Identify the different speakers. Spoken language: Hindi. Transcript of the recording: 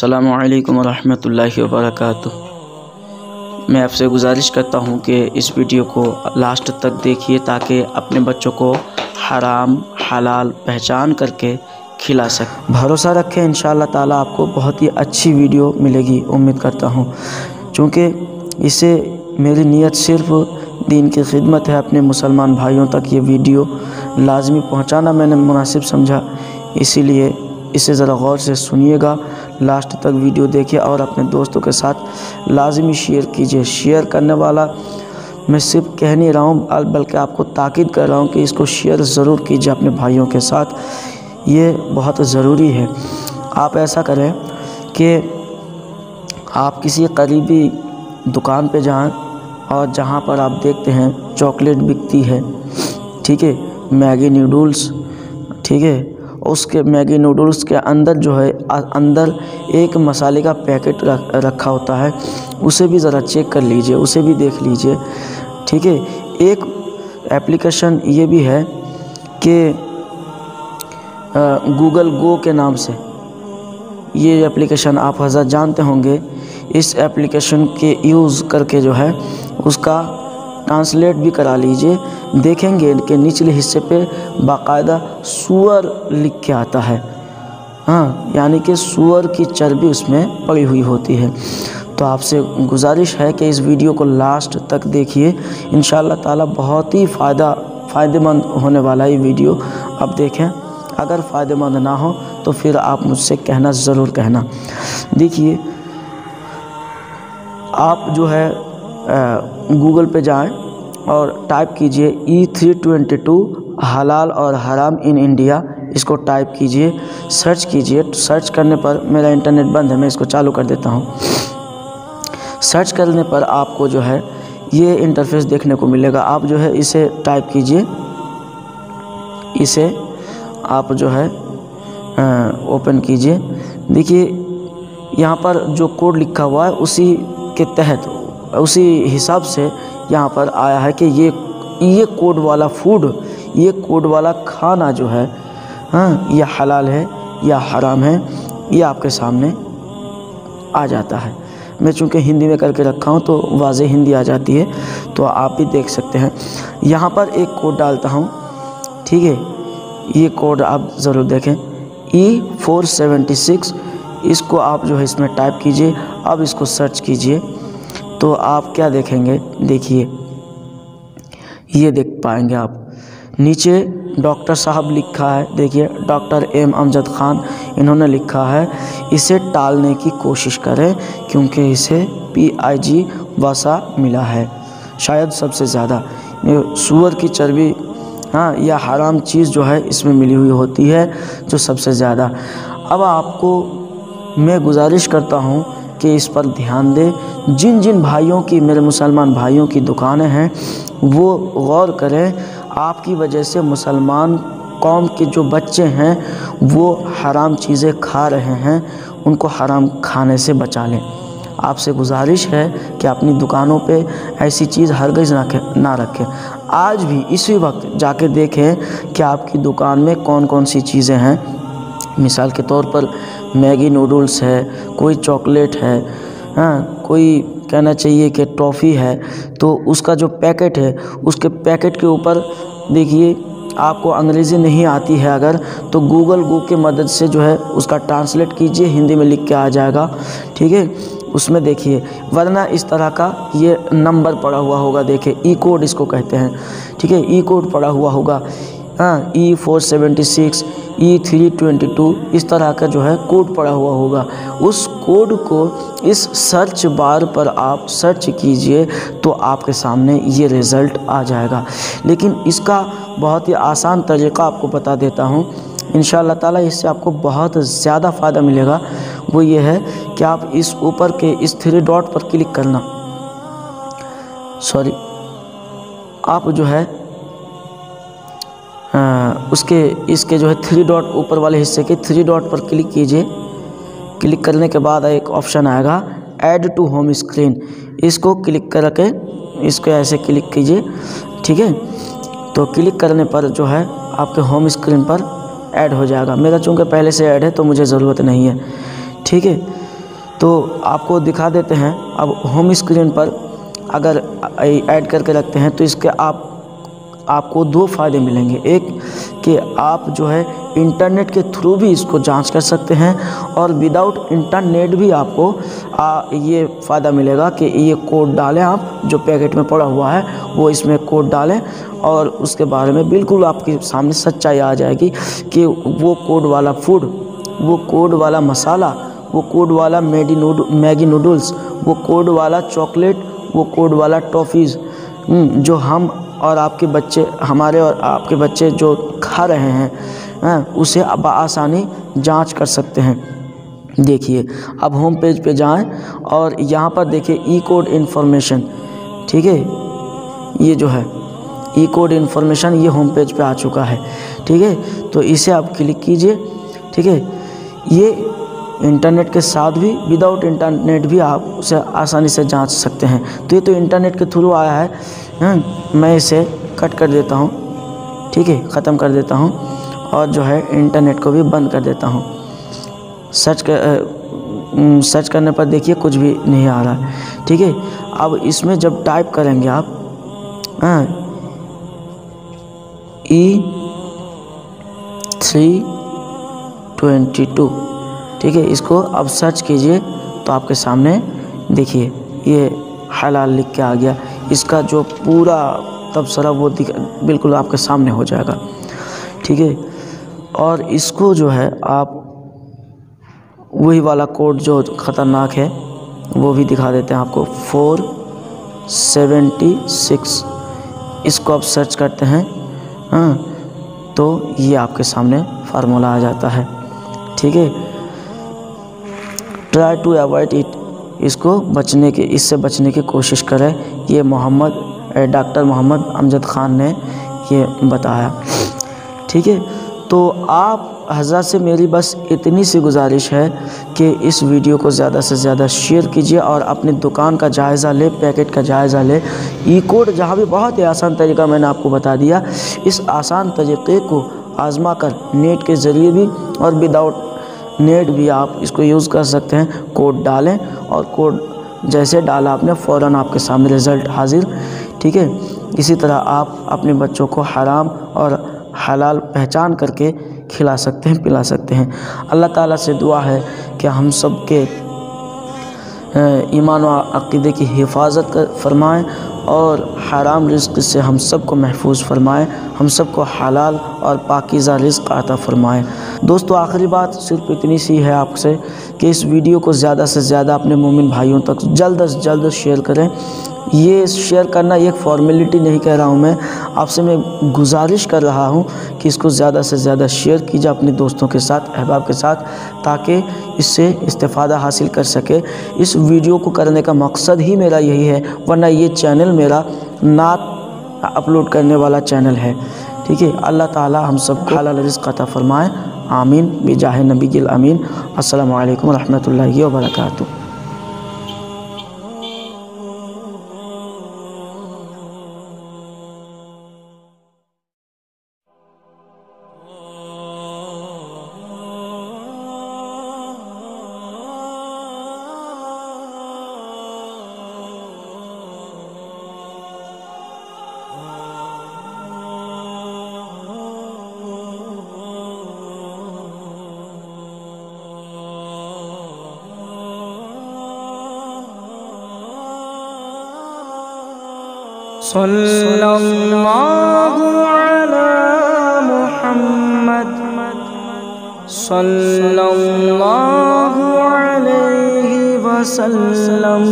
Speaker 1: अस्सलामु अलैकुम वरहमतुल्लाहि वबरकातुह। मैं आपसे गुजारिश करता हूँ कि इस वीडियो को लास्ट तक देखिए ताकि अपने बच्चों को हराम हलाल पहचान करके खिला सकें। भरोसा रखें, इंशाअल्लाह ताला आपको बहुत ही अच्छी वीडियो मिलेगी, उम्मीद करता हूँ। चूँकि इसे मेरी नीयत सिर्फ दीन की खिदमत है, अपने मुसलमान भाइयों तक ये वीडियो लाजमी पहुँचाना मैंने मुनासिब समझा, इसीलिए इसे ज़रा गौर से सुनिएगा, लास्ट तक वीडियो देखिए और अपने दोस्तों के साथ लाजमी शेयर कीजिए। शेयर करने वाला मैं सिर्फ कह नहीं रहा हूँ, बल्कि आपको ताकीद कर रहा हूँ कि इसको शेयर ज़रूर कीजिए अपने भाइयों के साथ, ये बहुत ज़रूरी है। आप ऐसा करें कि आप किसी करीबी दुकान पे जाएं और जहाँ पर आप देखते हैं चॉकलेट बिकती है, ठीक है, मैगी नूडल्स, ठीक है, उसके मैगी नूडल्स के अंदर जो है अंदर एक मसाले का पैकेट रखा होता है, उसे भी ज़रा चेक कर लीजिए, उसे भी देख लीजिए, ठीक है। एक एप्लीकेशन ये भी है कि गूगल गो के नाम से, ये एप्लीकेशन आप हज़रत जानते होंगे। इस एप्लीकेशन के यूज़ करके जो है उसका ट्रांसलेट भी करा लीजिए, देखेंगे कि निचले हिस्से पे बाकायदा सूअर लिख के आता है, हाँ, यानी कि सूअर की चर्बी उसमें पड़ी हुई होती है। तो आपसे गुजारिश है कि इस वीडियो को लास्ट तक देखिए, इंशाअल्लाह ताला बहुत ही फ़ायदेमंद होने वाला ये वीडियो आप देखें। अगर फ़ायदेमंद ना हो तो फिर आप मुझसे कहना ज़रूर कहना। देखिए, आप जो है गूगल पे जाएं और टाइप कीजिए E322 हलाल और हराम इन इंडिया, इसको टाइप कीजिए, सर्च कीजिए। सर्च करने पर, मेरा इंटरनेट बंद है, मैं इसको चालू कर देता हूँ। सर्च करने पर आपको जो है ये इंटरफेस देखने को मिलेगा। आप जो है इसे टाइप कीजिए, इसे आप जो है ओपन कीजिए। देखिए यहाँ पर जो कोड लिखा हुआ है उसी के तहत, उसी हिसाब से यहाँ पर आया है कि ये कोड वाला फूड, ये कोड वाला खाना जो है, हाँ, यह हलाल है या हराम है, ये आपके सामने आ जाता है। मैं चूँकि हिंदी में करके रखा हूँ तो वाज़े हिंदी आ जाती है, तो आप भी देख सकते हैं। यहाँ पर एक कोड डालता हूँ, ठीक है, ये कोड आप ज़रूर देखें, E476, इसको आप जो है इसमें टाइप कीजिए। अब इसको सर्च कीजिए तो आप क्या देखेंगे, देखिए, ये देख पाएंगे आप, नीचे डॉक्टर साहब लिखा है, देखिए, डॉक्टर M अमजद खान, इन्होंने लिखा है इसे टालने की कोशिश करें क्योंकि इसे PIG वसा मिला है, शायद सबसे ज़्यादा सूअर की चर्बी, हाँ, या हराम चीज़ जो है इसमें मिली हुई होती है जो सबसे ज़्यादा। अब आपको मैं गुजारिश करता हूँ कि इस पर ध्यान दें। जिन जिन भाइयों की, मेरे मुसलमान भाइयों की दुकानें हैं, वो गौर करें। आपकी वजह से मुसलमान कौम के जो बच्चे हैं वो हराम चीज़ें खा रहे हैं, उनको हराम खाने से बचा लें। आपसे गुजारिश है कि अपनी दुकानों पे ऐसी चीज़ हरगिज़ ना रखें। आज भी इसी वक्त जाके देखें कि आपकी दुकान में कौन कौन सी चीज़ें हैं। मिसाल के तौर पर मैगी नूडल्स है, कोई चॉकलेट है, हाँ, कोई कहना चाहिए कि टॉफ़ी है, तो उसका जो पैकेट है, उसके पैकेट के ऊपर देखिए, आपको अंग्रेज़ी नहीं आती है अगर, तो गूगल गो की मदद से जो है उसका ट्रांसलेट कीजिए, हिंदी में लिख के आ जाएगा, ठीक है, उसमें देखिए। वरना इस तरह का ये नंबर पड़ा हुआ होगा, देखिए, ई कोड इसको कहते हैं, ठीक है, ई कोड पड़ा हुआ होगा, हाँ, E476, E322, इस तरह का जो है कोड पड़ा हुआ होगा। उस कोड को इस सर्च बार पर आप सर्च कीजिए तो आपके सामने ये रिज़ल्ट आ जाएगा। लेकिन इसका बहुत ही आसान तरीक़ा आपको बता देता हूँ, इंशाअल्लाह ताला इससे आपको बहुत ज़्यादा फ़ायदा मिलेगा। वो ये है कि आप इस ऊपर के इस 3 डॉट पर क्लिक करना, सॉरी, आप जो है इसके जो है 3 डॉट, ऊपर वाले हिस्से के 3 डॉट पर क्लिक कीजिए। क्लिक करने के बाद एक ऑप्शन आएगा ऐड टू होम स्क्रीन, इसको क्लिक करके इसको ऐसे क्लिक कीजिए, ठीक है। तो क्लिक करने पर जो है आपके होम स्क्रीन पर ऐड हो जाएगा। मेरा चूँकि पहले से ऐड है तो मुझे ज़रूरत नहीं है, ठीक है। तो आपको दिखा देते हैं। अब होम स्क्रीन पर अगर ऐड करके रखते हैं तो इसके आपको दो फ़ायदे मिलेंगे। एक कि आप जो है इंटरनेट के थ्रू भी इसको जांच कर सकते हैं, और विदाउट इंटरनेट भी आपको ये फ़ायदा मिलेगा कि ये कोड डालें, आप जो पैकेट में पड़ा हुआ है वो इसमें कोड डालें, और उसके बारे में बिल्कुल आपके सामने सच्चाई आ जाएगी कि वो कोड वाला फूड, वो कोड वाला मसाला, वो कोड वाला मैगी नूडल्स, वो कोड वाला चॉकलेट, वो कोड वाला टॉफ़ीज़ जो हम और आपके बच्चे, हमारे और आपके बच्चे जो खा रहे हैं उसे अब आसानी जांच कर सकते हैं। देखिए, अब होम पेज पे जाएं और यहाँ पर देखिए ई कोड इन्फॉर्मेशन, ठीक है, ये जो है ई कोड इन्फॉर्मेशन ये होम पेज पे आ चुका है, ठीक है। तो इसे आप क्लिक कीजिए, ठीक है। ये इंटरनेट के साथ भी, विदाउट इंटरनेट भी आप उसे आसानी से जांच सकते हैं। तो ये तो इंटरनेट के थ्रू आया है, मैं इसे कट कर देता हूँ, ठीक है, ख़त्म कर देता हूँ, और जो है इंटरनेट को भी बंद कर देता हूँ। सर्च करने पर देखिए कुछ भी नहीं आ रहा है, ठीक है। अब इसमें जब टाइप करेंगे आप E322, ठीक है, इसको अब सर्च कीजिए तो आपके सामने देखिए ये हलाल लिख के आ गया। इसका जो पूरा तबसरा वो बिल्कुल आपके सामने हो जाएगा, ठीक है। और इसको जो है आप वही वाला कोड जो ख़तरनाक है वो भी दिखा देते हैं आपको, 476, इसको आप सर्च करते हैं तो ये आपके सामने फार्मूला आ जाता है, ठीक है। ट्राई टू अवॉइड इट, इसको इससे बचने की कोशिश करें। ये डॉक्टर मोहम्मद अमजद ख़ान ने ये बताया, ठीक है। तो आप हज़रत से मेरी बस इतनी सी गुजारिश है कि इस वीडियो को ज़्यादा से ज़्यादा शेयर कीजिए और अपनी दुकान का जायज़ा ले, पैकेट का जायज़ा ले। ई कोड जहाँ भी बहुत ही आसान तरीका मैंने आपको बता दिया, इस आसान तरीक़े को आज़मा कर नेट के ज़रिए भी और विदाउट नेट भी आप इसको यूज़ कर सकते हैं। कोड डालें और कोड जैसे डाला आपने फ़ौरन आपके सामने रिज़ल्ट हाजिर, ठीक है। इसी तरह आप अपने बच्चों को हराम और हलाल पहचान करके खिला सकते हैं, पिला सकते हैं। अल्लाह ताला से दुआ है कि हम सब के ईमान व अक़ीदे की हिफाजत फरमाएँ और हराम रिज़्क़ से हम सब को महफूज फरमाएँ, हम सब को हलाल और पाकीज़ा रिज़्क़ अता फरमाएँ। दोस्तों, आखिरी बात सिर्फ इतनी सी है आपसे कि इस वीडियो को ज़्यादा से ज़्यादा अपने मोमिन भाइयों तक जल्द से जल्द शेयर करें। ये शेयर करना एक फॉर्मेलिटी नहीं कह रहा हूँ, मैं आपसे मैं गुजारिश कर रहा हूँ कि इसको ज़्यादा से ज़्यादा शेयर कीजिए अपने दोस्तों के साथ, अहबाब के साथ, ताकि इससे इस्तेफ़ादा हासिल कर सके। इस वीडियो को करने का मकसद ही मेरा यही है, वरना ये चैनल मेरा नात अपलोड करने वाला चैनल है, ठीक है। अल्लाह ताला हम सब को हलाल रिज़्क़ अता फ़रमाए, आमीन बिजाह नबील अमीन। अस्सलामु अलैकुम व रहमतुल्लाहि व बरकातुहू।
Speaker 2: सल्लल्लाहु अला मुहम्मद सल्लल्लाहु अलैहि वसल्लम।